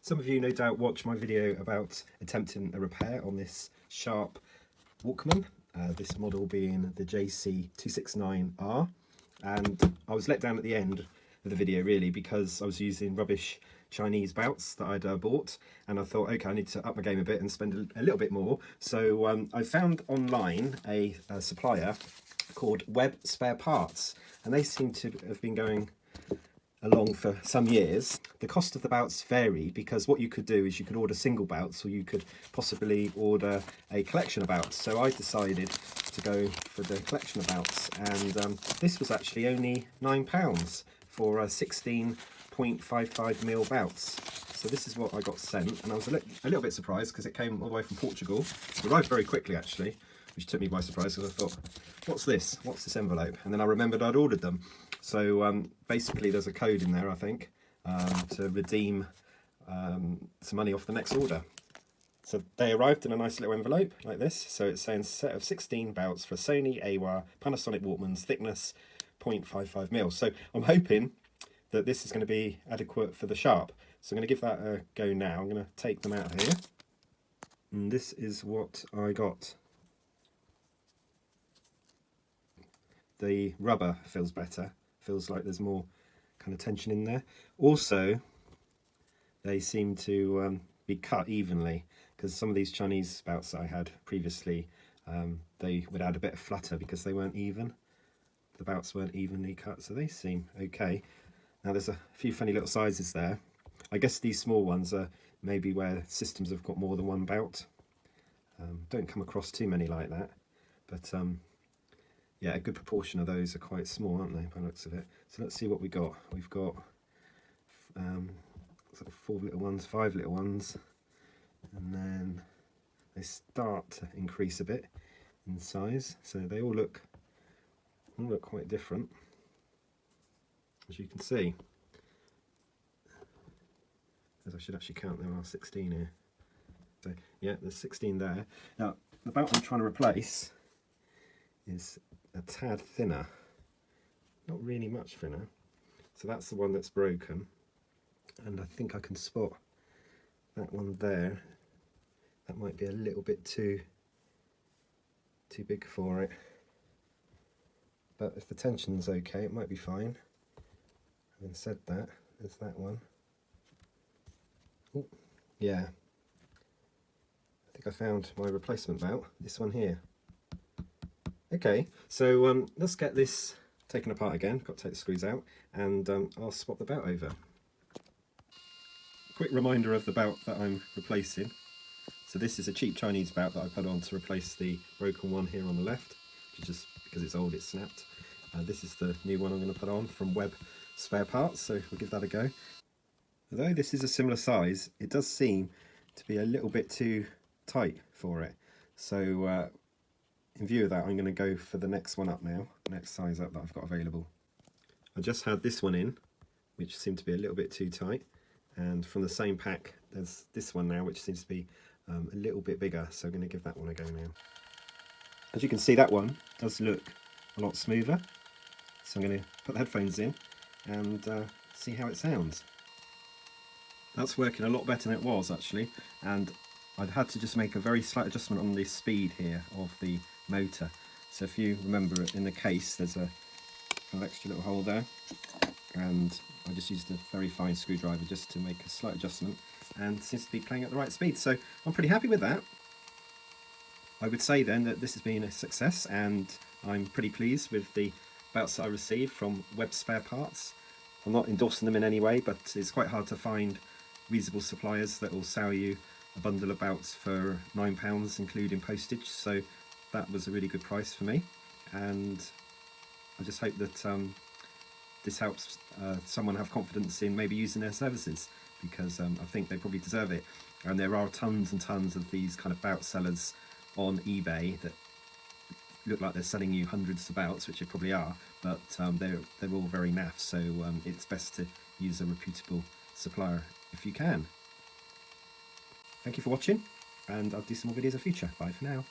Some of you no doubt watch my video about attempting a repair on this Sharp Walkman, this model being the JC269R, and I was let down at the end of the video really because I was using rubbish Chinese bouts that I'd bought, and I thought, okay, I need to up my game a bit and spend a little bit more. So I found online a supplier called WebSpareParts, and they seem to have been going along for some years. The cost of the bouts vary because what you could do is you could order single bouts, or you could possibly order a collection of bouts. So I decided to go for the collection of bouts, and this was actually only £9 for 16.55mm bouts. So this is what I got sent, and I was a little bit surprised because it came all the way from Portugal. It arrived very quickly actually, which took me by surprise because I thought, what's this? What's this envelope? And then I remembered I'd ordered them. So basically there's a code in there, I think, to redeem some money off the next order. So they arrived in a nice little envelope like this. So it's saying set of 16 bouts for Sony AWA Panasonic Walkmans, thickness 0.55mm. So I'm hoping that this is going to be adequate for the Sharp. So I'm going to give that a go now. I'm going to take them out here. And this is what I got. The rubber feels better. Feels like there's more kind of tension in there. Also, they seem to be cut evenly, because some of these Chinese bouts that I had previously, they would add a bit of flutter because they weren't even. The bouts weren't evenly cut, so they seem okay. Now there's a few funny little sizes there. I guess these small ones are maybe where systems have got more than one bout. Don't come across too many like that, but yeah, a good proportion of those are quite small, aren't they, by the looks of it. So let's see what we got. We've got sort of 4 little ones, 5 little ones, and then they start to increase a bit in size. So they all look quite different, as you can see. As I should actually count, there are 16 here. So yeah, there's 16 there. Now the bout I'm trying to replace is a tad thinner, not really much thinner. So that's the one that's broken, and I think I can spot that one there. That might be a little bit too big for it, but if the tension's okay, it might be fine. Having said that, there's that one. Oh, yeah, I think I found my replacement bout, this one here. Okay, so let's get this taken apart again. Got to take the screws out, and I'll swap the bout over. Quick reminder of the bout that I'm replacing. So this is a cheap Chinese bout that I put on to replace the broken one here on the left, which is just because it's old, it's snapped. This is the new one I'm going to put on from WebSpareParts, so we'll give that a go. Although this is a similar size, it does seem to be a little bit too tight for it. So in view of that, I'm going to go for the next one up now, the next size up that I've got available. I just had this one in, which seemed to be a little bit too tight, and from the same pack there's this one now, which seems to be a little bit bigger, so I'm going to give that one a go now. As you can see, that one does look a lot smoother, so I'm going to put the headphones in and see how it sounds. That's working a lot better than it was actually, and I'd had to just make a very slight adjustment on the speed here of the motor. So if you remember, in the case there's an extra little hole there, and I just used a very fine screwdriver just to make a slight adjustment, and it seems to be playing at the right speed, so I'm pretty happy with that. I would say then that this has been a success, and I'm pretty pleased with the bouts that I received from WebSpareParts. I'm not endorsing them in any way, but it's quite hard to find reasonable suppliers that will sell you a bundle of bouts for £9 including postage, so that was a really good price for me, and I just hope that this helps someone have confidence in maybe using their services, because I think they probably deserve it. And there are tons and tons of these kind of bout sellers on eBay that look like they're selling you hundreds of bouts, which they probably are, but they're all very naff, so it's best to use a reputable supplier if you can. Thank you for watching, and I'll do some more videos in the future. Bye for now.